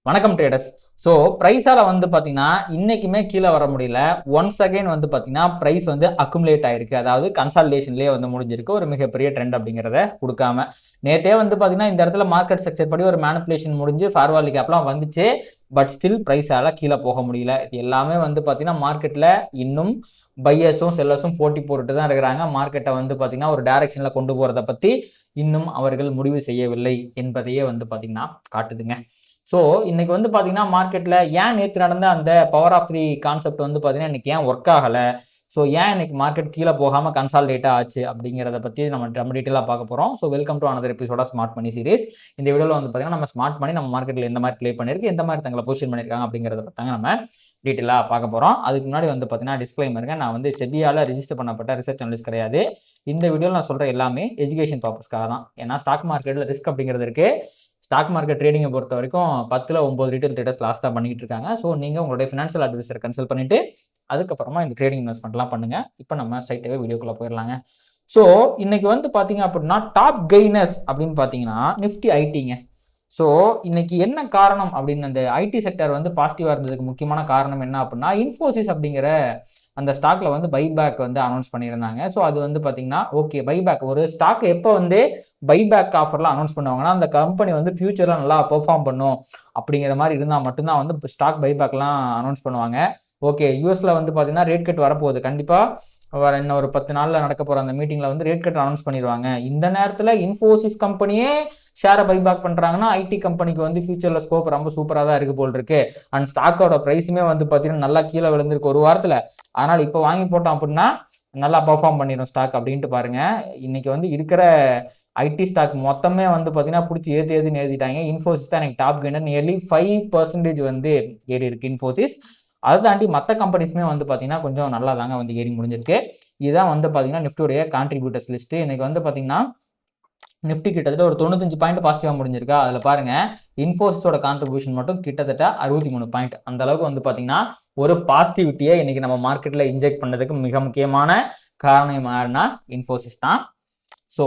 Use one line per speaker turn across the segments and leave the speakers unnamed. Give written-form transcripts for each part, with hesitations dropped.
வணக்கம் traders. So ப்ரைஸால் வந்து பார்த்தீங்கன்னா இன்றைக்குமே கீழே வர முடியல. ஒன்ஸ் அகைன் வந்து பார்த்தீங்கன்னா ப்ரைஸ் வந்து அக்குமுலேட் ஆகிருக்கு. அதாவது கன்சால்டேஷன்லேயே வந்து முடிஞ்சிருக்கு. ஒரு மிகப்பெரிய ட்ரெண்ட் அப்படிங்கிறத கொடுக்காம நேற்றே வந்து பார்த்தீங்கன்னா இந்த இடத்துல மார்க்கெட் ஸ்ட்ரக்சர் படி ஒரு மேனிப்புலேஷன் முடிஞ்சு ஃபேர்வாலி கேப்லாம் வந்துச்சு. பட் ஸ்டில் ப்ரைஸால் கீழே போக முடியல. இது எல்லாமே வந்து பார்த்தீங்கன்னா மார்க்கெட்டில் இன்னும் பையர்ஸும் செல்லர்ஸும் போட்டி போட்டுட்டு தான் இருக்கிறாங்க. மார்க்கெட்டை வந்து பார்த்தீங்கன்னா ஒரு டைரக்ஷனில் கொண்டு போகிறத பற்றி இன்னும் அவர்கள் முடிவு செய்யவில்லை என்பதையே வந்து பார்த்தீங்கன்னா காட்டுதுங்க. ஸோ இன்றைக்கி வந்து பார்த்தீங்கன்னா மார்க்கெட்டில் ஏன் நேற்று நடந்த அந்த பவர் ஆஃப் 3 கான்செப்ட் வந்து பார்த்தீங்கன்னா இன்றைக்கி ஏன் ஒர்க் ஆகலை, ஸோ ஏன் இன்றைக்கி மார்க்கெட் கீழே போகாமல் கன்சால்டேட்டாக ஆச்சு அப்படிங்கிறத பற்றி நம்ம டீட்டெயிலாக பார்க்க போகிறோம். ஸோ வெல்கம் டு அனதர் எபிசோட ஸ்மார்ட் மணி சீரிஸ். இந்த வீடியோவில் வந்து பார்த்தீங்கன்னா நம்ம ஸ்மார்ட் மணி நம்ம மார்க்கெட்டில் எந்த மாதிரி ப்ளே பண்ணியிருக்கு, எந்த மாதிரி தங்களை பொசிஷன் பண்ணியிருக்காங்க அப்படிங்கிறத பற்றி நம்ம டீட்டெயிலாக பார்க்க போகிறோம். அதுக்கு முன்னாடி வந்து பார்த்தீங்கன்னா டிஸ்க்ளைமருங்க, நான் வந்து செபியால் ரிஜிஸ்டர் பண்ணப்பட்ட ரிசர்ச் அனலிஸ்ட் கிடையாது. இந்த வீடியோவில் நான் சொல்கிற எல்லாமே எஜுகேஷன் பர்பஸ்க்காக தான். ஏன்னா ஸ்டாக் மார்க்கெட்டில் ரிஸ்க் அப்படிங்கிறது இருக்குது. ஸ்டாக் மார்க்கெட் ட்ரேடிங்கை பொறுத்த வரைக்கும் 10ல் 9 ரீட்டைல் ட்ரேடர்ஸ் லாஸ்ட்டாக பண்ணிட்டு இருக்காங்க. ஸோ நீங்கள் உங்களுடைய ஃபினான்ஷியல் அட்வைசரை கன்சல்ட் பண்ணிவிட்டு அதுக்கப்புறமா இந்த ட்ரேடிங் இன்வெஸ்ட்மெண்ட்லாம் பண்ணுங்கள். இப்போ நம்ம ஸ்ட்ரைட்டாகவே வீடியோக்குள்ளே போயிடலாங்க. ஸோ இன்றைக்கி வந்து பார்த்தீங்க அப்படின்னா டாப் கெய்னர்ஸ் அப்படின்னு பார்த்தீங்கன்னா நிஃப்டி ஐடிங்க. ஸோ இன்றைக்கி என்ன காரணம் அப்படின்னு அந்த ஐடி செக்டர் வந்து பாசிட்டிவாக இருந்ததுக்கு முக்கியமான காரணம் என்ன அப்படின்னா இன்ஃபோசிஸ் அப்படிங்கிற அந்த ஸ்டாக்ல வந்து பைபேக் வந்து அனௌன்ஸ் பண்ணியிருந்தாங்க. ஸோ அது வந்து பார்த்தீங்கன்னா ஓகே பைபேக் ஒரு ஸ்டாக் எப்போ வந்து பைபேக் ஆஃபர்லாம் அனௌன்ஸ் பண்ணுவாங்கன்னா அந்த கம்பெனி வந்து ஃபியூச்சரில் நல்லா பெர்ஃபார்ம் பண்ணும் அப்படிங்கிற மாதிரி இருந்தால் மட்டும்தான் வந்து ஸ்டாக் பைபேக்லாம் அனௌன்ஸ் பண்ணுவாங்க. ஓகே யூஎஸில் வந்து பார்த்தீங்கன்னா ரேட் கட் வரப்போகுது. கண்டிப்பாக இன்னும் ஒரு 10 நாளில் நடக்க போகிற அந்த மீட்டிங்கில் வந்து ரேட் கட் அனௌன்ஸ் பண்ணிடுவாங்க. இந்த நேரத்தில் இன்ஃபோசிஸ் கம்பெனியே ஷேரை பைபேக் பண்ணுறாங்கன்னா ஐடி கம்பெனிக்கு வந்து ஃபியூச்சரில் ஸ்கோப் ரொம்ப சூப்பராக தான் இருக்குது போல் இருக்கு. அண்ட் ஸ்டாக்கோட ப்ரைஸுமே வந்து பார்த்தீங்கன்னா நல்லா கீழே விழுந்திருக்கு ஒரு வாரத்தில். அதனால் இப்போ வாங்கி போட்டோம் அப்படின்னா நல்லா பர்ஃபார்ம் பண்ணிடும் ஸ்டாக் அப்படின்ட்டு பாருங்கள். இன்றைக்கி வந்து இருக்கிற ஐடி ஸ்டாக் மொத்தமே வந்து பார்த்தீங்கன்னா பிடிச்சி ஏற்றிட்டாங்க. இன்ஃபோசிஸ் தான் எனக்கு டாப் கெய்னர். நியர்லி 5% வந்து ஏறி இருக்குது இன்ஃபோசிஸ். அதை தாண்டி மற்ற கம்பெனிஸுமே வந்து பார்த்தீங்கன்னா கொஞ்சம் நல்லா தாங்க வந்து ஏறி முடிஞ்சிருக்கு. இதுதான் வந்து பார்த்தீங்கன்னா நிஃப்டியோடைய கான்ட்ரிபியூட்டர்ஸ் லிஸ்ட்டு. இன்றைக்கி வந்து பார்த்தீங்கன்னா நிஃப்டி கிட்டத்தட்ட ஒரு 95 பாயிண்ட் பாசிட்டிவாக முடிஞ்சிருக்கா. அதில் பாருங்கள் இன்ஃபோசிஸோட கான்ட்ரிபியூஷன் மட்டும் கிட்டத்தட்ட 63 பாயிண்ட். அந்த அளவுக்கு வந்து பார்த்தீங்கன்னா ஒரு பாசிட்டிவிட்டியை இன்றைக்கி நம்ம மார்க்கெட்டில் இன்ஜெக்ட் பண்ணதுக்கு மிக முக்கியமான காரணம் யாருன்னா இன்ஃபோசிஸ் தான். ஸோ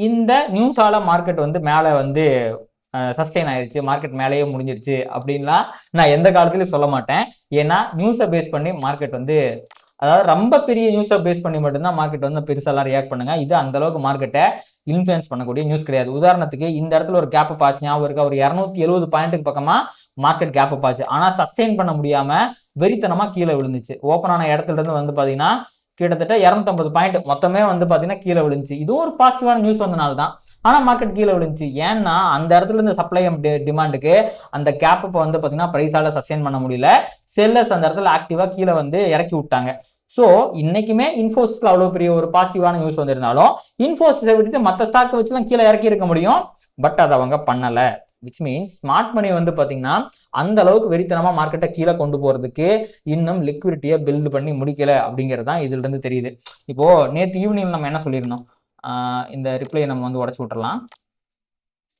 இந்த நியூஸால் மார்க்கெட் வந்து மேலே வந்து சஸ்டெயின் ஆயிடுச்சு, மார்க்கெட் மேலேயே முடிஞ்சிருச்சு அப்படின்லாம் நான் எந்த காலத்துலையும் சொல்ல மாட்டேன். ஏன்னா நியூஸை பேஸ் பண்ணி மார்க்கெட் வந்து அதாவது ரொம்ப பெரிய நியூஸை பேஸ் பண்ணி மட்டும்தான் மார்க்கெட் வந்து பெருசாலாம் ரியாக்ட் பண்ணுங்க. இது அந்தளவுக்கு மார்க்கெட்டை இன்ஃப்ளூயன்ஸ் பண்ணக்கூடிய நியூஸ் கிடையாது. உதாரணத்துக்கு இந்த இடத்துல ஒரு கேப்பை பார்த்து ஞாபகம் இருக்கா, ஒரு 270 பாயிண்ட்டுக்கு பக்கமாக மார்க்கெட் கேப்பை பார்த்து, ஆனால் சஸ்டெயின் பண்ண முடியாமல் வெறித்தனமாக கீழே விழுந்துச்சு. ஓப்பன் ஆன இடத்துல இருந்து வந்து பார்த்தீங்கன்னா கிட்டத்தட்ட 250 பாயிண்ட் மொத்தமே வந்து பார்த்தீங்கன்னா கீழே விழுந்துச்சு. இதுவும் ஒரு பாசிட்டிவான நியூஸ் வந்தனால தான். ஆனால் மார்க்கெட் கீழே விழுந்துச்சு. ஏன்னா அந்த இடத்துல இருந்து சப்ளை டிமாண்டுக்கு அந்த கேப்பை வந்து பார்த்தீங்கன்னா ப்ரைஸால் சஸ்டெயின் பண்ண முடியல. செல்லர்ஸ் அந்த இடத்துல ஆக்டிவாக கீழே வந்து இறக்கி விட்டாங்க. ஸோ இன்றைக்குமே இன்ஃபோசிஸில் அவ்வளோ பெரிய ஒரு பாசிட்டிவான நியூஸ் வந்திருந்தாலும் இன்ஃபோசிஸை விட்டுட்டு மற்ற ஸ்டாக்கை வச்சுலாம் கீழே இறக்கி இருக்க முடியும். பட் அதை அவங்க பண்ணலை. விச் மீன்ஸ் ஸ்மார்ட் மணி வந்து பார்த்தீங்கன்னா அந்த அளவுக்கு வெறித்தனமாக மார்க்கெட்டை கீழே கொண்டு போகிறதுக்கு இன்னும் லிக்விடிட்டியை பில்டு பண்ணி முடிக்கலை அப்படிங்கிறது தான் இதுலேருந்து தெரியுது. இப்போது நேற்று ஈவினிங் நம்ம என்ன சொல்லியிருந்தோம், இந்த ரிப்ளையை நம்ம வந்து உடச்சி விட்டுறலாம்.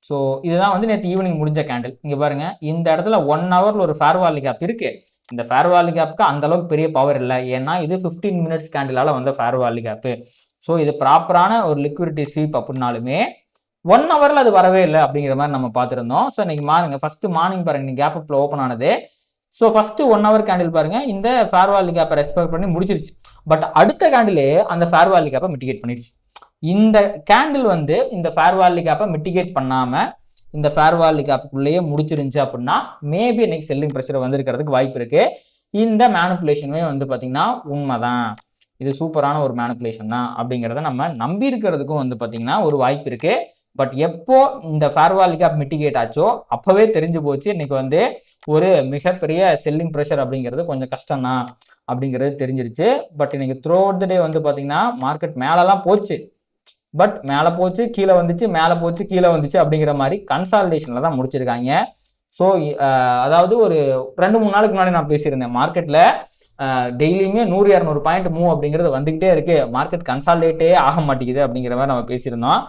ஸோ இதுதான் வந்து நேற்று ஈவினிங் முடிஞ்ச கேண்டில். இங்கே பாருங்கள் இந்த இடத்துல 1 ஹவரில் ஒரு ஃபேர்வாலி கேப் இருக்குது. இந்த ஃபேர்வாலி கேப்புக்கு அந்தளவுக்கு பெரிய பவர் இல்லை. ஏன்னா இது 15 மினிட்ஸ் கேண்டிலால் வந்த ஃபேர்வாலி கேப்பு. ஸோ இது ப்ராப்பரான ஒரு லிக்விடிட்டி ஸ்வீப் அப்படின்னாலுமே 1 ஹவரில் அது வரவே இல்லை அப்படிங்கிற மாதிரி நம்ம பார்த்துருந்தோம். ஸோ இன்றைக்கி ஃபஸ்ட்டு மார்னிங் பாருங்கள் நீங்கள் கேப் அப்பில் ஓப்பன் ஆனது. ஸோ ஃபஸ்ட்டு 1 ஹவர் கேண்டில் பாருங்கள் இந்த ஃபேர்வாலி கேப்பை ரெஸ்பெக்ட் பண்ணி முடிச்சிருச்சு. பட் அடுத்த கேண்டிலே அந்த ஃபேர்வாலி கேப்பை மிட்டிகேட் பண்ணிடுச்சு. இந்த கேண்டில் வந்து இந்த ஃபேர்வாலி கேப்பை மிட்டிகேட் பண்ணாமல் இந்த ஃபேர்வாலி கேப்புக்குள்ளேயே முடிச்சிருந்துச்சு அப்படின்னா மேபி இன்றைக்கி செல்லிங் ப்ரெஷர் வந்திருக்கிறதுக்கு வாய்ப்பு இருக்குது. இந்த மேனிப்புலேஷனுமே வந்து பார்த்திங்கன்னா உண்மை தான், இது சூப்பரான ஒரு மேனிப்புலேஷன் தான் அப்படிங்கிறத நம்ம நம்பி இருக்கிறதுக்கும் வந்து பார்த்திங்கன்னா ஒரு வாய்ப்பு இருக்குது. பட் எப்போ இந்த ஃபேர்வாலி கேப் மிட்டிகேட் ஆச்சோ அப்போவே தெரிஞ்சு போச்சு இன்றைக்கி வந்து ஒரு மிகப்பெரிய செல்லிங் ப்ரெஷர் அப்படிங்கிறது கொஞ்சம் கஷ்டம்தான் அப்படிங்கிறது தெரிஞ்சிருச்சு. பட் இன்றைக்கி த்ரூ அவுட் த டே வந்து பார்த்திங்கன்னா மார்க்கெட் மேலெலாம் போச்சு. பட் மேலே போச்சு கீழே வந்துச்சு, மேலே போச்சு கீழே வந்துச்சு அப்படிங்கிற மாதிரி கன்சாலிடேஷனில் தான் முடிச்சிருக்காங்க. ஸோ அதாவது ஒரு 2-3 நாளுக்கு முன்னாடி நான் பேசியிருந்தேன் மார்க்கெட்டில் டெய்லியுமே 100-200 பாயிண்ட் மூவ் அப்படிங்கிறது வந்துக்கிட்டே இருக்குது, மார்க்கெட் கன்சாலிடேட்டே ஆக மாட்டேங்குது அப்படிங்கிற மாதிரி நம்ம பேசியிருந்தோம்.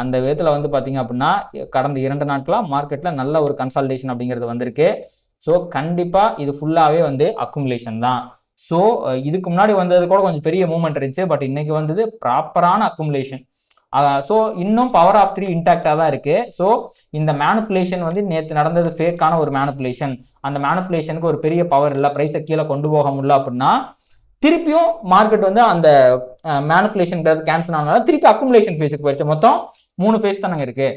அந்த விதத்தில் வந்து பார்த்திங்க அப்படின்னா கடந்த 2 நாட்களாக மார்க்கெட்டில் நல்ல ஒரு கன்சாலிடேஷன் அப்படிங்கிறது வந்திருக்கு. ஸோ கண்டிப்பாக இது ஃபுல்லாகவே வந்து அக்குமுலேஷன் தான். ஸோ இதுக்கு முன்னாடி வந்தது கூட கொஞ்சம் பெரிய மூவ்மெண்ட் இருந்துச்சு. பட் இன்றைக்கி வந்தது ப்ராப்பரான அக்குமுலேஷன். ஸோ இன்னும் பவர் ஆஃப் 3 இன்டாக்டாக தான் இருக்குது. ஸோ இந்த மேனிப்புலேஷன் வந்து நேற்று நடந்தது ஃபேக்கான ஒரு மேனிப்புலேஷன். அந்த மேனிப்புலேஷனுக்கு ஒரு பெரிய பவர் இல்லை, ப்ரைஸை கீழே கொண்டு போக முடியல அப்படின்னா திருப்பியும் மார்க்கெட் வந்து அந்த மேனிப்புலேஷன் கேன்சல் ஆனாலும் திருப்பி அக்குமுலேஷன் ஃபேஸுக்கு போயிடுச்சு. மொத்தம் 3 ஃபேஸ் தானங்க இருக்குது.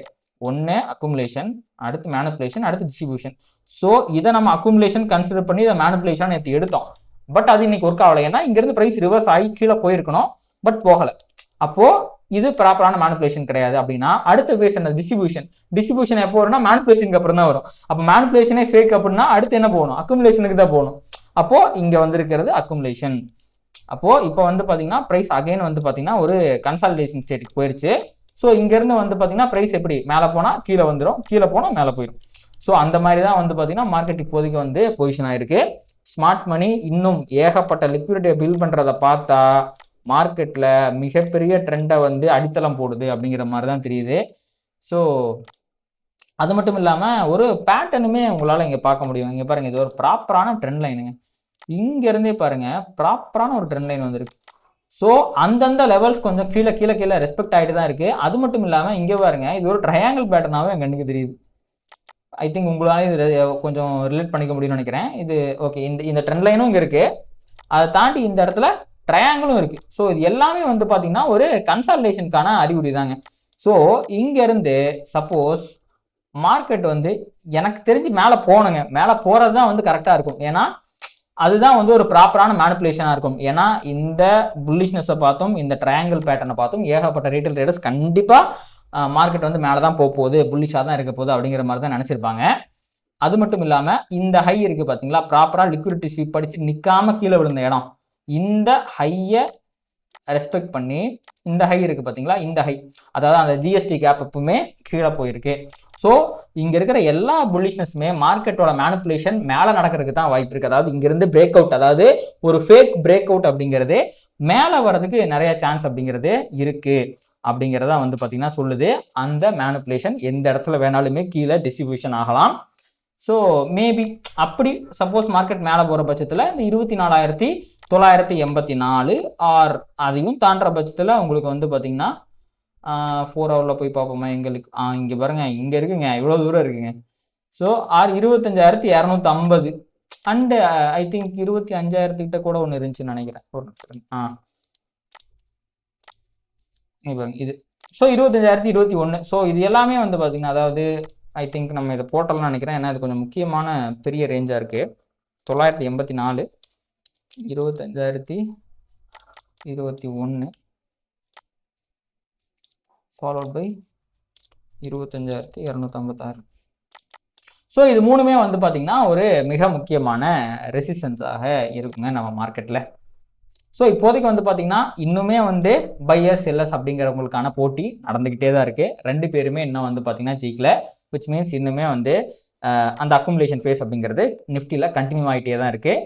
ஒன்று அக்குமுலேஷன், அடுத்து மேனிப்புலேஷன், அடுத்து டிஸ்ட்ரிபியூஷன். ஸோ இதை நம்ம அக்குமுலேஷன் கன்சிடர் பண்ணி இதை மேனிப்புலேஷன் நேற்று எடுத்தோம். பட் அது இன்னைக்கு ஒர்க் ஆகலை. ஏன்னா இங்கேருந்து ப்ரைஸ் ரிவர்ஸ் ஆகி கீழே போயிருக்கணும், பட் போகலை. அப்போது இது ப்ராப்பரான மேனிப்புலேஷன் கிடையாது. அப்படின்னா அடுத்த ஃபேஸ் என்ன? டிஸ்ட்ரிபியூஷன். டிஸ்ட்ரிபியூஷன் எப்போ வரும்னா மேனிப்புலேஷனுக்கு அப்புறம் தான் வரும். அப்போ மேனிப்புலேஷனே ஃபேக் அப்படின்னா அடுத்து என்ன போகணும்? அக்குமுலேஷனுக்கு தான் போகணும். அப்போது இங்கே வந்திருக்கிறது அக்குமுலேஷன். அப்போது இப்போ வந்து பார்த்தீங்கன்னா ப்ரைஸ் அகைன் வந்து பார்த்தீங்கன்னா ஒரு கன்சாலிடேஷன் ஸ்டேட்டுக்கு போயிடுச்சு. ஸோ இங்கேருந்து வந்து பார்த்தீங்கன்னா ப்ரைஸ் எப்படி மேலே போனால் கீழே வந்துடும், கீழே போனால் மேலே போயிடும். ஸோ அந்த மாதிரி தான் வந்து பார்த்தீங்கன்னா மார்க்கெட் இப்போதைக்கு வந்து பொசிஷன் ஆகிருக்கு. ஸ்மார்ட் மணி இன்னும் ஏகப்பட்ட லிக்விடிட்டியை பில்ட் பண்ணுறதை பார்த்தா மார்க்கெட்டில் மிகப்பெரிய ட்ரெண்டை வந்து அடித்தளம் போடுது அப்படிங்கிற மாதிரி தான் தெரியுது. ஸோ அது மட்டும் இல்லாமல் ஒரு பேட்டர்னுமே உங்களால் இங்கே பார்க்க முடியும். இங்கே பாருங்கள், இது ஒரு ப்ராப்பரான ட்ரெண்ட் லைனுங்க. இங்கேருந்தே பாருங்கள் ப்ராப்பரான ஒரு ட்ரெண்ட் லைன் வந்துருக்கு. ஸோ அந்தந்த லெவல்ஸ் கொஞ்சம் கீழே கீழே கீழே ரெஸ்பெக்ட் ஆகிட்டு தான் இருக்குது. அது மட்டும் இல்லாமல் இங்கே பாருங்கள், இது ஒரு ட்ரையாங்கிள் பேட்டர்னாகவும் என் கண்ணுக்கு தெரியுது. ஐ திங்க் உங்களால் இது கொஞ்சம் ரிலேட் பண்ணிக்க முடியும்னு நினைக்கிறேன். இது ஓகே, இந்த ட்ரெண்ட் லைனும் இங்கே இருக்குது, அதை தாண்டி இந்த இடத்துல ட்ரையாங்கிளும் இருக்குது. ஸோ இது எல்லாமே வந்து பார்த்திங்கன்னா ஒரு கன்சாலிடேஷனுக்கான அறிகுறி தாங்க. ஸோ இங்கேருந்து சப்போஸ் மார்க்கெட் வந்து எனக்கு தெரிஞ்சு மேலே போகணுங்க, மேலே போகிறது தான் வந்து கரெக்டாக இருக்கும். ஏன்னா அதுதான் வந்து ஒரு ப்ராப்பரான மேனிப்புலேஷனாக இருக்கும். ஏன்னா இந்த புல்லிஷ்னஸை பார்த்தும் இந்த ட்ரையாங்கிள் பேட்டர்னை பார்த்தும் ஏகப்பட்ட ரீட்டைல் ட்ரேடர்ஸ் கண்டிப்பாக மார்க்கெட் வந்து மேலே தான் போகுது, புல்லிஷாக தான் இருக்க போகுது அப்படிங்கிற மாதிரி தான் நினச்சிருப்பாங்க. அது மட்டும் இல்லாமல் இந்த ஹை இருக்குது பார்த்தீங்களா, ப்ராப்பராக லிக்விடிட்டி ஸ்வீப் படித்து நிற்காமல் கீழே விழுந்த இடம், இந்த ஹையை ரெஸ்பெக்ட் பண்ணி இந்த ஹை இருக்குது பார்த்தீங்களா, இந்த ஹை, அதாவது அந்த ஜிஎஸ்டி கேப் எப்பவுமே கீழே போயிருக்கு. ஸோ இங்கே இருக்கிற எல்லா புல்லிஷ்னஸுமே மார்க்கெட்டோட மேனிப்புலேஷன் மேலே நடக்கிறதுக்கு தான் வாய்ப்பு இருக்குது. அதாவது இங்கேருந்து பிரேக் அவுட், அதாவது ஒரு ஃபேக் பிரேக் அவுட் அப்படிங்கிறது மேலே வர்றதுக்கு நிறைய சான்ஸ் அப்படிங்கிறது இருக்குது அப்படிங்கிறத வந்து பார்த்திங்கன்னா சொல்லுது. அந்த மேனிப்புலேஷன் எந்த இடத்துல வேணாலுமே கீழே டிஸ்ட்ரிபியூஷன் ஆகலாம். ஸோ மேபி அப்படி சப்போஸ் மார்க்கெட் மேலே போகிற பட்சத்தில் இந்த 24,984 ஆர் அதையும் தாண்டுற பட்சத்தில் உங்களுக்கு வந்து பார்த்திங்கன்னா 4 ஹவரில் போய் பார்ப்போமா, எங்களுக்கு இங்கே பாருங்கள், இங்கே இருக்குங்க, இவ்வளோ தூரம் இருக்குங்க. ஸோ 25,250 அண்டு ஐ திங்க் 25,000 கூட ஒன்று இருந்துச்சுன்னு நினைக்கிறேன். ஒரு நிமிஷம். பாருங்க இது. ஸோ 25,021. ஸோ இது எல்லாமே வந்து பார்த்திங்கன்னா, அதாவது ஐ திங்க் நம்ம இதை போட்டோம்னு நினைக்கிறேன். ஏன்னா இது கொஞ்சம் முக்கியமான பெரிய ரேஞ்சாக இருக்குது. 984, 25,021 ஃபாலோட் பை 25,256. ஸோ இது மூணுமே வந்து பார்த்திங்கன்னா ஒரு மிக முக்கியமான ரெசிஸ்டன்ஸாக இருக்குங்க நம்ம மார்க்கெட்டில். ஸோ இப்போதைக்கு வந்து பார்த்திங்கன்னா இன்னுமே வந்து பையர்ஸ் செல்லர்ஸ் அப்படிங்கிறவங்களுக்கான போட்டி நடந்துக்கிட்டே தான் இருக்குது. ரெண்டு பேருமே இன்னும் வந்து பார்த்திங்கன்னா ஜெயிக்கல, விச் மீன்ஸ் இன்னுமே வந்து அந்த அக்குமுலேஷன் ஃபேஸ் அப்படிங்கிறது நிஃப்டியில் கண்டினியூ ஆகிட்டே தான் இருக்குது.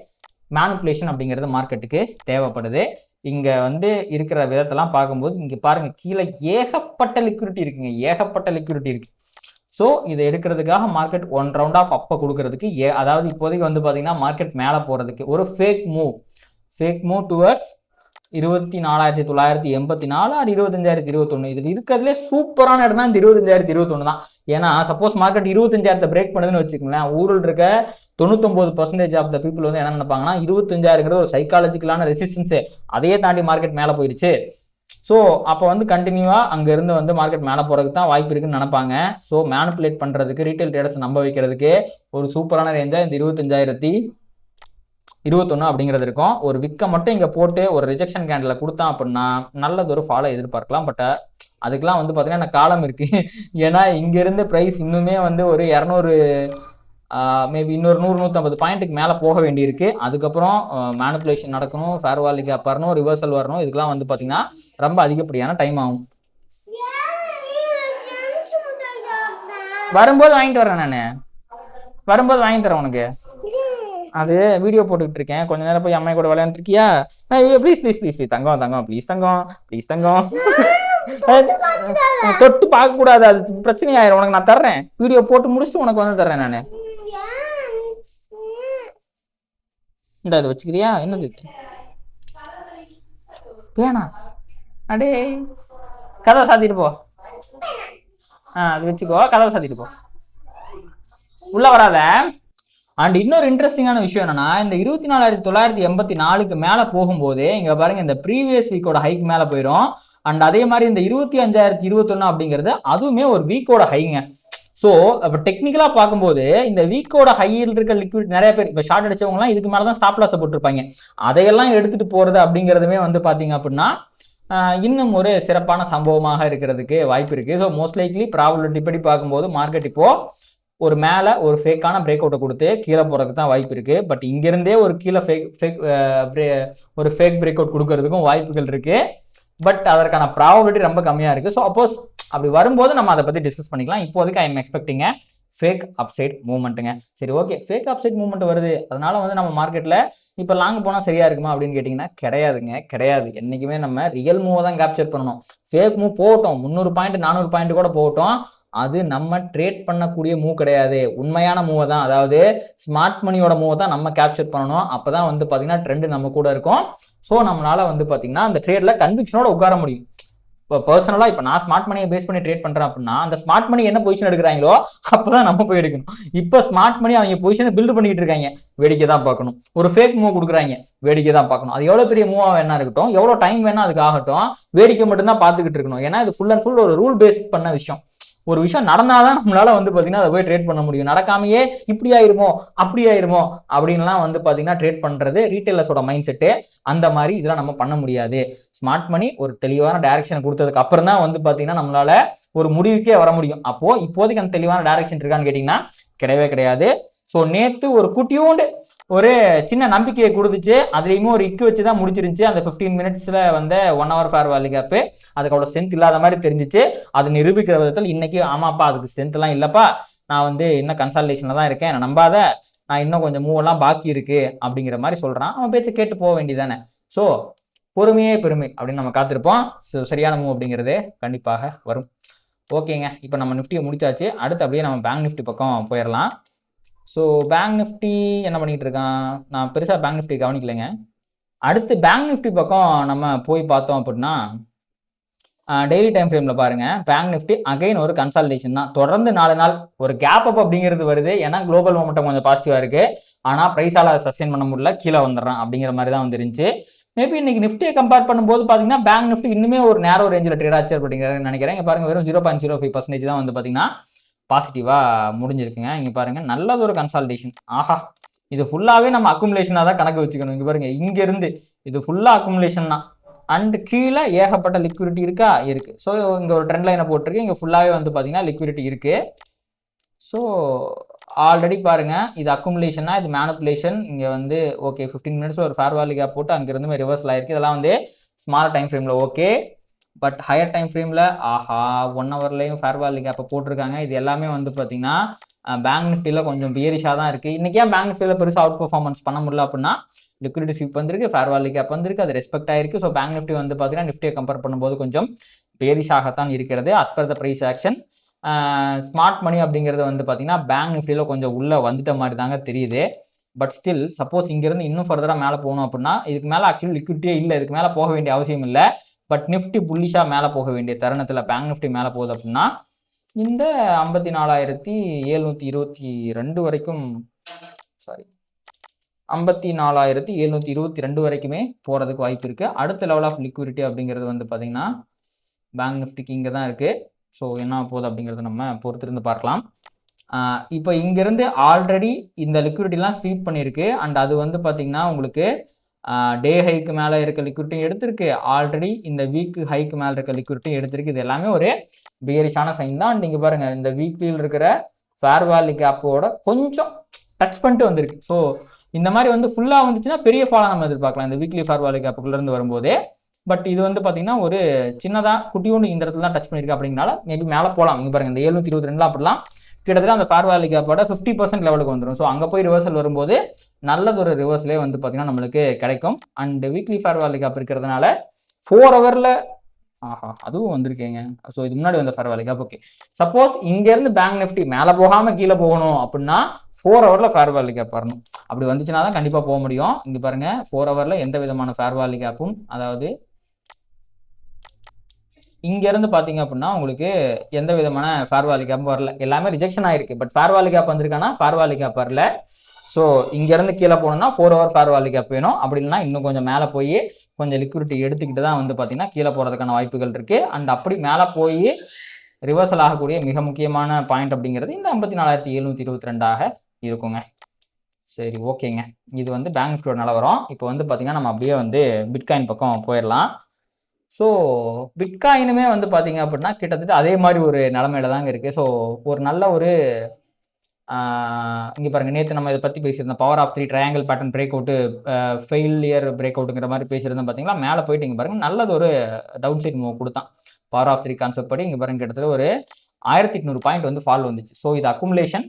மேனிப்புலேஷன் அப்படிங்கிறது மார்க்கெட்டுக்கு தேவைப்படுது. இங்கே வந்து இருக்கிற விதத்தெல்லாம் பார்க்கும்போது இங்கே பாருங்கள், கீழே ஏகப்பட்ட லிக்விடிட்டி இருக்குங்க, ஏகப்பட்ட லிக்விடிட்டி இருக்குது. ஸோ இதை எடுக்கிறதுக்காக மார்க்கெட் 1 ரவுண்ட் ஆஃப் அப்போ கொடுக்கறதுக்கு அதாவது இப்போதைக்கு வந்து பார்த்திங்கன்னா மார்க்கெட் மேலே போகிறதுக்கு ஒரு ஃபேக் மூவ் டுவர்ட்ஸ் 24,984 ஆர் 25,021. இதில் இருக்கிறதுலே சூப்பரான இடம் தான் இந்த 25,021 தான். ஏன்னா சப்போஸ் மார்க்கெட் 25,000 பிரேக் பண்ணுதுன்னு வச்சுக்கோங்களேன், ஊரில் இருக்க 99% ஆஃப் த பீப்புள் வந்து என்ன நினைப்பாங்கன்னா 25,000 ஒரு சைக்காலஜிக்கலான ரெசிஸ்டன்ஸு, அதையே தாண்டி மார்க்கெட் மேலே போயிடுச்சு. ஸோ அப்போ வந்து கண்டினியூவாக அங்கேருந்து வந்து மார்க்கெட் மேலே போகிறதுக்கு தான் வாய்ப்பு இருக்குன்னு நினைப்பாங்க. ஸோ மேனிப்புலேட் பண்ணுறதுக்கு ரீட்டைல் ட்ரேடர்ஸ் நம்ப வைக்கிறதுக்கு ஒரு சூப்பரான ரேஞ்சாக இந்த 25,021 அப்படிங்கிறது இருக்கும். ஒரு விக்கை மட்டும் இங்கே போட்டு ஒரு ரிஜெக்ஷன் கேண்டில் கொடுத்தான் அப்படின்னா நல்லது ஒரு ஃபாலோ எதிர்பார்க்கலாம். பட் அதுக்கெலாம் வந்து பார்த்திங்கன்னா காலம் இருக்குது. ஏன்னா இங்கேருந்து ப்ரைஸ் இன்னுமே வந்து ஒரு 200 மேபி இன்னொரு 100-150 பாயிண்ட்டுக்கு மேலே போக வேண்டியிருக்கு. அதுக்கப்புறம் மேனிப்புலேஷன் நடக்கணும், ஃபேர் வேல்யூ கேப் வரணும், ரிவர்சல் வரணும். இதுக்கெலாம் வந்து பார்த்திங்கன்னா ரொம்ப அதிகப்படியான டைம் ஆகும். வரும்போது வாங்கிட்டு வரேன், நான் வரும்போது வாங்கி தரேன் உனக்கு. அது வீடியோ போட்டுக்கிட்டு இருக்கேன், கொஞ்ச நேரம் போய் அம்மா கூட விளையாண்டுட்டு இருக்கியா? ப்ளீஸ் ப்ளீஸ் ப்ளீஸ் ப்ளீஸ் தங்கம் ப்ளீஸ் தங்கம் தொட்டு பார்க்கக்கூடாது, அது பிரச்சனையாயிரும். உனக்கு நான் தர்றேன், வீடியோ போட்டு முடிச்சுட்டு உனக்கு வந்து தர்றேன் நான். இந்த அது வச்சுக்கிறியா? என்னது வேணா? அடே கதவை சாத்திட்டு போ. அது வச்சுக்கோ, கதவை சாத்திட்டு போ, உள்ள வராத. அண்ட் இன்னொரு இன்ட்ரெஸ்டிங்கான விஷயம் என்னன்னா, இந்த 24,984க்கு மேலே போகும்போது இங்கே பாருங்க, இந்த ப்ரீவியஸ் வீக்கோட ஹைக் மேலே போயிடும். அண்ட் அதே மாதிரி இந்த 25,021 அப்படிங்கிறது அதுவுமே ஒரு வீக்கோட ஹைங்க. ஸோ இப்போ டெக்னிக்கலாக பார்க்கும்போது இந்த வீக்கோட ஹையில் இருக்க லிக்விட் நிறைய பேர் இப்போ ஷார்ட் அடிச்சவங்கலாம் இதுக்கு மேலே தான் ஸ்டாப் லாஸை போட்டிருப்பாங்க. அதையெல்லாம் எடுத்துகிட்டு போகிறது அப்படிங்கிறதுமே வந்து பார்த்தீங்க அப்படின்னா இன்னும் ஒரு சிறப்பான சம்பவமாக இருக்கிறதுக்கு வாய்ப்பு இருக்குது. ஸோ மோஸ்ட் லைக்லி ப்ராபபிலிட்டி படி பார்க்கும்போது மார்க்கெட் இப்போது ஒரு மேலே ஒரு ஃபேக்கான பிரேக் அவுட்டை கொடுத்து கீழே போகிறதுக்கு தான் வாய்ப்பு இருக்குது. பட் இங்கேருந்தே ஒரு கீழே ஒரு ஃபேக் பிரேக் அவுட் கொடுக்கறதுக்கும் வாய்ப்புகள் இருக்குது. பட் அதற்கான ப்ராபபிலிட்டி ரொம்ப கம்மியாக இருக்குது. ஸோ அப்போஸ் அப்படி வரும்போது நம்ம அதை பற்றி டிஸ்கஸ் பண்ணிக்கலாம். இப்போதைக்கு ஐ எம் எக்ஸ்பெக்டிங்க ஃபேக் அப்சைட் மூவ்மெண்ட்டுங்க. சரி, ஓகே, ஃபேக் அப்சைட் மூவ்மெண்ட் வருது, அதனால வந்து நம்ம மார்க்கெட்டில் இப்போ லாங் போனால் சரியாக இருக்குமா அப்படின்னு கேட்டிங்கன்னா கிடையாதுங்க, கிடையாது. என்றைக்குமே நம்ம ரியல் மூவை தான் கேப்சர் பண்ணணும். ஃபேக் மூவ் போகட்டும், 300 பாயிண்ட் 400 பாயிண்ட் கூட போகட்டும், அது நம்ம ட்ரேட் பண்ணக்கூடிய மூவ் கிடையாது, உண்மையான மூவை தான், அதாவது ஸ்மார்ட் மணியோட மூவை தான் நம்ம கேப்சர் பண்ணணும். அப்போ தான் வந்து பார்த்திங்கன்னா ட்ரெண்டு நம்ம கூட இருக்கும். ஸோ நம்மளால் வந்து பார்த்திங்கன்னா அந்த ட்ரேடில் கன்விக்ஷனோட உட்கார முடியும். இப்போ பர்சனலாக இப்போ நான் ஸ்மார்ட் மணியை பேஸ் பண்ணி ட்ரேட் பண்ணுறேன் அப்படின்னா அந்த ஸ்மார்ட் மணி என்ன பொசிஷன் எடுக்கிறாங்களோ அப்போ தான் நம்ம போய் எடுக்கணும். இப்போ ஸ்மார்ட் மணி அவங்க பொசிஷனை பில்டு பண்ணிக்கிட்டு இருக்காங்க, வேடிக்கை தான் பார்க்கணும். ஒரு ஃபேக் மூவ் கொடுக்குறாங்க, வேடிக்கை தான் பார்க்கணும். அது எவ்வளோ பெரிய மூவாக வேணா இருக்கட்டும், எவ்வளோ டைம் வேணா அதுக்கு ஆகட்டும், வேடிக்கை மட்டும்தான் பார்த்துக்கிட்டு இருக்கணும். ஏன்னா இது ஃபுல் அண்ட் ஃபுல் ஒரு ரூல் பேஸ்ட் பண்ண விஷயம். ஒரு விஷயம் நடந்தாதான் நம்மளால வந்து பார்த்தீங்கன்னா அதை போய் ட்ரேட் பண்ண முடியும். நடக்காமையே இப்படி ஆயிருமோ அப்படி ஆயிருமோ அப்படின்லாம் வந்து பார்த்தீங்கன்னா ட்ரேட் பண்ணுறது ரீட்டைலர்ஸோட மைண்ட் செட்டு. அந்த மாதிரி இதெல்லாம் நம்ம பண்ண முடியாது. ஸ்மார்ட் மணி ஒரு தெளிவான டைரக்ஷன் கொடுத்ததுக்கு அப்புறம் தான் வந்து பார்த்தீங்கன்னா நம்மளால ஒரு முடிவுக்கே வர முடியும். அப்போது இப்போதைக்கு அந்த தெளிவான டைரக்ஷன் இருக்கான்னு கேட்டிங்கன்னா கிடையவே கிடையாது. ஸோ நேற்று ஒரு குட்டியோண்டு ஒரு சின்ன நம்பிக்கையை கொடுத்துச்சு, அதுலேயுமே ஒரு இக்கு வச்சு தான் முடிச்சிருந்துச்சு. அந்த 15 மினிட்ஸில் வந்து 1 ஹவர் ஃபேர் வேல்யூ கேப்பு அதுக்கு அவ்வளோ ஸ்ட்ரென்த் இல்லாத மாதிரி தெரிஞ்சிச்சு. அது நிரூபிக்கிற விதத்தில் இன்றைக்கி ஆமாப்பா அதுக்கு ஸ்ட்ரென்த்லாம் இல்லைப்பா, நான் வந்து இன்னும் கன்சல்டேஷனில் தான் இருக்கேன், நான் நம்பாத, நான் இன்னும் கொஞ்சம் மூவெல்லாம் பாக்கி இருக்குது அப்படிங்கிற மாதிரி சொல்கிறான். அவன் பேச்சு கேட்டு போக வேண்டியதானே. ஸோ பொறுமையே பெருமை அப்படின்னு நம்ம காத்திருப்போம். ஸோ சரியான மூவ் அப்படிங்கிறது கண்டிப்பாக வரும். ஓகேங்க, இப்போ நம்ம நிஃப்டியை முடிச்சாச்சு. அடுத்து அப்படியே நம்ம பேங்க் நிஃப்டி பக்கம் போயிடலாம். ஸோ பேங்க் நிஃப்டி என்ன பண்ணிகிட்டு இருக்கான், நான் பெருசாக பேங்க் நிஃப்டி கவனிக்கலைங்க. அடுத்து பேங்க் நிஃப்டி பக்கம் நம்ம போய் பார்த்தோம் அப்படின்னா டெய்லி டைம் ஃப்ரேமில் பாருங்கள், பேங்க் நிஃப்டி அகைன் ஒரு கன்சால்டேஷன் தான். தொடர்ந்து 4 நாள் ஒரு கேப் அப் அப்படிங்கிறது வருது. ஏன்னா குளோபல் மொமெண்டம் கொஞ்சம் பாசிட்டிவாக இருக்குது, ஆனால் ப்ரைஸால் அதை சஸ்டெயின் பண்ண முடியல, கீழே வந்துடுறான் அப்படிங்கிற மாதிரி தான் வந்துருந்துச்சு. மேபி இன்னைக்கு நிஃப்டியை கம்பேர் பண்ணும்போது பார்த்தீங்கன்னா பேங்க் நிஃப்டி இன்னுமே ஒரு நேரோ ரேஞ்சில் ட்ரேட் ஆச்சு அப்படிங்கிறத நினைக்கிறேன். இங்கே பாருங்கள், வெறும் 0.05% தான் வந்து பார்த்தீங்கன்னா பாசிட்டிவாக முடிஞ்சிருக்குங்க. இங்கே பாருங்கள், நல்லது ஒரு கன்சால்டேஷன். ஆஹா, இது ஃபுல்லாகவே நம்ம அக்குமுலேஷனாக தான் கணக்கு வச்சுக்கணும். இங்கே பாருங்கள், இங்கேருந்து இது ஃபுல்லாக அக்குமுலேஷன் தான். அண்ட் கீழே ஏகப்பட்ட லிக்விடிட்டி இருக்கா, இருக்குது. ஸோ இங்கே ஒரு ட்ரெண்ட் லைனை போட்டிருக்கு, இங்கே ஃபுல்லாகவே வந்து பார்த்தீங்கன்னா லிக்விடிட்டி இருக்குது. ஸோ ஆல்ரெடி பாருங்கள், இது அக்குமுலேஷனா இது மேனிப்புலேஷன். இங்கே வந்து ஓகே 15 மினிட்ஸில் ஒரு ஃபேர் வேல்யூ கேப் போட்டு அங்கேருந்து ரிவர்ஸில் ஆயிருக்கு. இதெல்லாம் வந்து ஸ்மால் டைம் ஃப்ரேமில் ஓகே. பட் ஹையர் டைம் ஃப்ரேமில் ஆஹா 1 ஹவர்லேயும் ஃபேர் வேல்யூ கேப்பை போட்டிருக்காங்க. இது எல்லாமே வந்து பார்த்தீங்கன்னா பேங்க் நிஃப்டியில் கொஞ்சம் பியரிஷாக தான் இருக்குது. இன்றைக்கி ஏன் பேங்க் நிஃப்டியில் பெருசாக அவுட் பர்ஃபார்மன்ஸ் பண்ண முடியல அப்படின்னா லிக்விடிட்டி ஸ்வீப் வந்திருக்கு, ஃபேர் வேல்யூ கேப் வந்திருக்கு, அது ரெஸ்பெக்ட் ஆயிருக்கு. ஸோ பேங்க் நிஃப்டி வந்து பார்த்தீங்கன்னா நிஃப்டியை கம்பேர் பண்ணும்போது கொஞ்சம் பியரிஷாகத்தான் இருக்கிறது as per the price action. Smart money அப்படிங்கிறது வந்து பார்த்தீங்கன்னா பேங்க் நிஃப்டியில் கொஞ்சம் உள்ளே வந்துட்ட மாதிரி தாங்க தெரியுது. பட் ஸ்டில் சப்போஸ் இங்கேருந்து இன்னும் ஃபர்தராக மேலே போகணும் அப்படின்னா இதுக்கு மேலே ஆக்சுவலி லிக்விடிட்டியே இல்லை, இதுக்கு மேலே போக வேண்டிய அவசியம் இல்லை. பட் நிஃப்டி புல்லிஷாக மேலே போக வேண்டிய தருணத்தில் பேங்க் நிஃப்டி மேலே போகுது அப்படின்னா இந்த 54,722 வரைக்கும் 54,722 வரைக்குமே போகிறதுக்கு வாய்ப்பு இருக்குது. அடுத்த லெவல் ஆஃப் லிக்விடிட்டி அப்படிங்கிறது வந்து பார்த்திங்கன்னா பேங்க் நிஃப்டிக்கு இங்கே தான் இருக்குது. ஸோ என்ன போகுது அப்படிங்கிறத நம்ம பொறுத்திருந்து பார்க்கலாம். இப்போ இங்கேருந்து ஆல்ரெடி இந்த லிக்விடிட்டிலாம் ஸ்வீப் பண்ணியிருக்கு. அண்ட் அது வந்து பார்த்திங்கன்னா உங்களுக்கு டே ஹைக்கு மேலே இருக்க லிக்விடிட்டியும் எடுத்திருக்கு, ஆல்ரெடி இந்த வீக்கு ஹைக்கு மேலே இருக்க லிக்விடிட்டியும் எடுத்திருக்கு. இது எல்லாமே ஒரு பியரிஷான சைன் தான். நீங்கள் பாருங்கள், இந்த வீக்லியில் இருக்கிற ஃபேர் வேல்யூ கேப்போட கொஞ்சம் டச் பண்ணிட்டு வந்திருக்கு. ஸோ இந்த மாதிரி வந்து ஃபுல்லாக வந்துச்சுன்னா பெரிய ஃபாலாக நம்ம எதிர்பார்க்கலாம் இந்த வீக்லி ஃபேர் வேல்யூ கேப்புக்குள்ளேருந்து வரும்போதே. பட் இது வந்து பார்த்திங்கன்னா ஒரு சின்னதாக குட்டியோண்டு இந்த இடத்துல தான் டச் பண்ணியிருக்கு அப்படிங்கிறனால மேபி மேலே போகலாம். இங்கே பாருங்கள், இந்த 722 அப்படிலாம் கிட்டத்தட்ட அந்த ஃபேர் வேல்யூ கேப்போட 50% லெவலுக்கு வந்துடும். ஸோ அங்கே போய் ரிவர்சல் வரும்போது நல்லது ஒரு ரிவர்ஸ்லேயே வந்து பார்த்திங்கன்னா நம்மளுக்கு கிடைக்கும். And weekly fair value gap இருக்கிறதுனால 4 ஹவரில் ஆஹா அதுவும் வந்திருக்கேங்க. ஸோ இது முன்னாடி வந்த fair value gap okay. Suppose இங்கேருந்து பேங்க் நிஃப்டி மேலே போகாமல் கீழே போகணும் அப்படின்னா 4 ஹவரில் ஃபேர் வேல்யூ கேப் வரணும். அப்படி வந்துச்சுன்னா தான் கண்டிப்பாக போக முடியும். இங்கே பாருங்கள், 4 ஹவரில் எந்த விதமான ஃபேர் வேல்யூ கேப்பும், அதாவது இங்கேருந்து பார்த்தீங்க அப்படின்னா உங்களுக்கு எந்த விதமான ஃபேர் வேல்யூ கேப் வரல, எல்லாமே ரிஜெக்ஷன் ஆயிருக்கு. பட் ஃபேர் வேல்யூ கேப் வந்திருக்கானா, ஃபேர் வேல்யூ கேப் வரல. ஸோ இங்கேருந்து கீழே போகணும்னா 4 ஹவர் ஃபேர் வேல்யூ கேப் வேணும். அப்படி இல்லைனா இன்னும் கொஞ்சம் மேலே போய் கொஞ்சம் லிக்விடிட்டி எடுத்துக்கிட்டு தான் வந்து பார்த்தீங்கன்னா கீழே போகிறதுக்கான வாய்ப்புகள் இருக்குது. அண்ட் அப்படி மேலே போய் ரிவர்சல் ஆகக்கூடிய மிக முக்கியமான பாயிண்ட் அப்படிங்கிறது இந்த 54,722ஆக இருக்குங்க. சரி, ஓகேங்க. இது வந்து பேங்க் நிஃப்டியோட நிலவரம். இப்போ வந்து பார்த்தீங்கன்னா நம்ம அப்படியே வந்து பிட்காயின் பக்கம் போயிடலாம். ஸோ பிட்காயினுமே வந்து பார்த்தீங்க அப்படின்னா கிட்டத்தட்ட அதே மாதிரி ஒரு நிலமையில தாங்க இருக்குது. ஸோ ஒரு நல்ல ஒரு இங்கே பாருங்கள், நேற்று நம்ம இதை பற்றி பேசியிருந்தோம். Power of 3 triangle pattern break out, failure break அவுட்டுங்கிற மாதிரி பேசியிருந்தோம் பார்த்தீங்களா. மேலே போயிட்டு இங்கே பாருங்கள் நல்லது ஒரு டவுன் சைட் மூவ் கொடுத்தான். பவர் ஆஃப் 3 கான்செப்ட் படி இங்கே பாருங்கள் கிட்டத்தட்ட ஒரு 1800 பாயிண்ட் வந்து ஃபால் வந்துச்சு. ஸோ இது அக்குமுலேஷன்,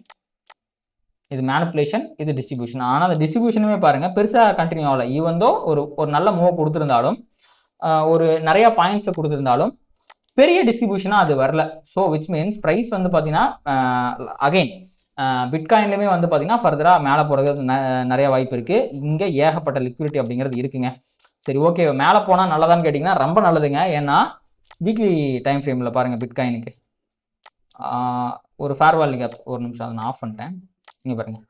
இது மேனிப்புலேஷன், இது டிஸ்ட்ரிபியூஷன். ஆனால் அந்த டிஸ்ட்ரிபியூஷனுமே பாருங்கள் பெருசாக கண்டினியூ ஆகலை. ஈவந்தோ ஒரு நல்ல மூவ் கொடுத்துருந்தாலும், ஒரு நிறையா பாயிண்ட்ஸை கொடுத்துருந்தாலும் பெரிய டிஸ்ட்ரிபியூஷனாக அது வரல. ஸோ விச் மீன்ஸ் ப்ரைஸ் வந்து பார்த்தீங்கன்னா அகைன் பிட்காயின்லையுமே வந்து பார்த்தீங்கன்னா ஃபர்தராக மேலே போகிறது நிறைய வாய்ப்பு இருக்குது. இங்கே ஏகப்பட்ட லிக்விடிட்டி அப்படிங்கிறது இருக்குங்க. சரி, ஓகே, மேலே போனால் நல்லதான்னு கேட்டிங்கன்னா ரொம்ப நல்லதுங்க. ஏன்னா வீக்லி டைம் ஃப்ரேமில் பாருங்கள் பிட்காயினுக்கு ஒரு ஃபேர் வேல்யூ கேப், ஒரு நிமிஷம் அதை நான் ஆஃப் பண்ணிட்டேன். இங்கே பாருங்கள்,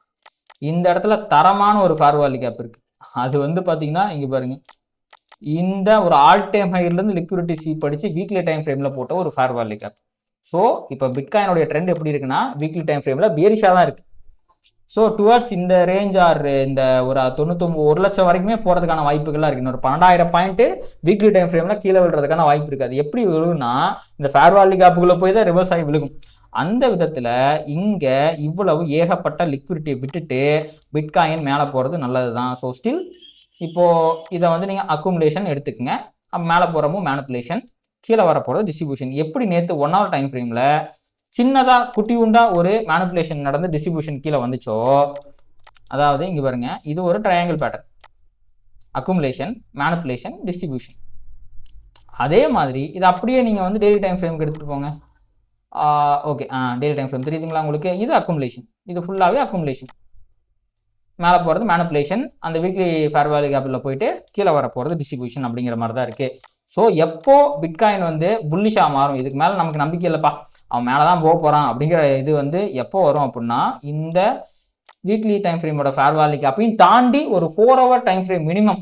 இந்த இடத்துல தரமான ஒரு ஃபேர் வேல்யூ கேப் இருக்குது. அது வந்து பார்த்தீங்கன்னா இங்கே பாருங்கள், இந்த ஒரு ஆல் டைம் ஹைலேருந்து லிக்விடிட்டி ஸ்வீப் அடித்து வீக்லி டைம் ஃப்ரேமில் போட்ட ஒரு ஃபேர் வேல்யூ கேப். ஸோ இப்போ பிட்காயினுடைய ட்ரெண்ட் எப்படி இருக்குன்னா வீக்லி டைம் ஃப்ரேமில் பியரிஷாக தான் இருக்குது. ஸோ டுவர்ட்ஸ் இந்த ரேஞ்ச் ஆர் இந்த ஒரு 1 லட்சம் வரைக்குமே போகிறதுக்கான வாய்ப்புகள்லாம் இருக்குது. ஒரு 12,000 பாயிண்ட்டு வீக்லி டைம் ஃப்ரேமில் கீழே விழுறதுக்கான வாய்ப்பு இருக்குது. அது எப்படி விழுகுன்னா இந்த ஃபேர் வேல்யூ கேப்புக்குள்ளே போய் தான் ரிவர்ஸ் ஆகி விழுகும். அந்த விதத்தில் இங்கே இவ்வளவு ஏகப்பட்ட லிக்விடிட்டியை விட்டுட்டு பிட்காயின் மேலே போகிறது நல்லது தான். ஸோ ஸ்டில் இப்போது இதை வந்து நீங்கள் அக்குமுலேஷன் எடுத்துக்கங்க. மேலே போகிறமும் மேனிப்புலேஷன், கீழே வரப்போகிறது டிஸ்ட்ரிபியூஷன். எப்படி நேற்று 1 ஹவர் டைம் ஃப்ரேமில் சின்னதாக குட்டியுண்டா ஒரு மேனிப்புலேஷன் நடந்து டிஸ்ட்ரிபியூஷன் கீழே வந்துச்சோ, அதாவது இங்கே பாருங்க, இது ஒரு triangle pattern, accumulation, manipulation, distribution. அதே மாதிரி இது அப்படியே நீங்கள் வந்து டெய்லி டைம் ஃப்ரேமுக்கு எடுத்துகிட்டு போங்க. ஓகே, டெய்லி டைம் ஃப்ரேம் தெரியுதுங்களா உங்களுக்கு? இது அக்குமுலேஷன், இது ஃபுல்லாகவே அக்குமுலேஷன். மேலே போகிறது மேனிப்புலேஷன், அந்த வீக்லி ஃபேர் வேல்யூ கேப்பில் போயிட்டு கீழே வர போகிறது டிஸ்ட்ரிபியூஷன் அப்படிங்கிற மாதிரி தான் இருக்குது. ஸோ எப்போ பிட்காயின் வந்து புல்லிஷாக மாறும், இதுக்கு மேலே நமக்கு நம்பிக்கை இல்லைப்பா, அவன் மேலே தான் போக போகிறான் அப்படிங்கிற இது வந்து எப்போ வரும் அப்படின்னா இந்த வீக்லி டைம் ஃப்ரேமோட ஃபேர் வேல்யூ கேப்பையும் தாண்டி ஒரு 4 ஹவர் டைம் ஃப்ரேம் மினிமம்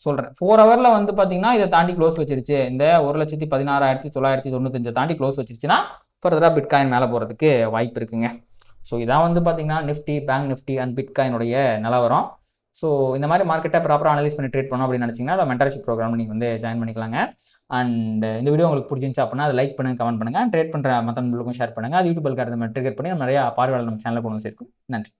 சொல்கிறேன். 4 ஹவரில் வந்து பார்த்தீங்கன்னா இதை தாண்டி க்ளோஸ் வச்சிருச்சு, இந்த 1,16,995 தாண்டி க்ளோஸ் வச்சிருச்சுன்னா ஃபர்தராக பிட்காயின் மேலே போகிறதுக்கு வாய்ப்பு இருக்குங்க. ஸோ இதான் வந்து பார்த்தீங்கன்னா நிஃப்டி, பேங்க் நிஃப்டி அண்ட் பிட்காயினுடைய நிலவரம். ஸோ இந்த மாதிரி மார்க்கெட்டை ப்ராப்பராக அனலைஸ் பண்ணி ட்ரேட் பண்ணோம் அப்படின்னு நினச்சிங்கன்னா அதை மென்டர்ஷிப் ப்ரோக்ராம் நீங்கள் வந்து ஜாயின் பண்ணிக்கலாங்க. அண்ட் இந்த வீடியோ உங்களுக்கு பிடிச்சிருந்துச்சு அப்படின்னா அதை லைக் பண்ணுங்கள், கமெண்ட் பண்ணுங்கள், ட்ரேட் பண்ணுற மற்ற நண்பர்களுக்கும் ஷேர் பண்ணுங்கள். அது யூடியூப் அல்காரிதம் ட்ரிகர் பண்ணி நம்ம நிறையா பார்வையாளர் நம்ம சேனலில் கொண்டு சேர்க்கும். நன்றி.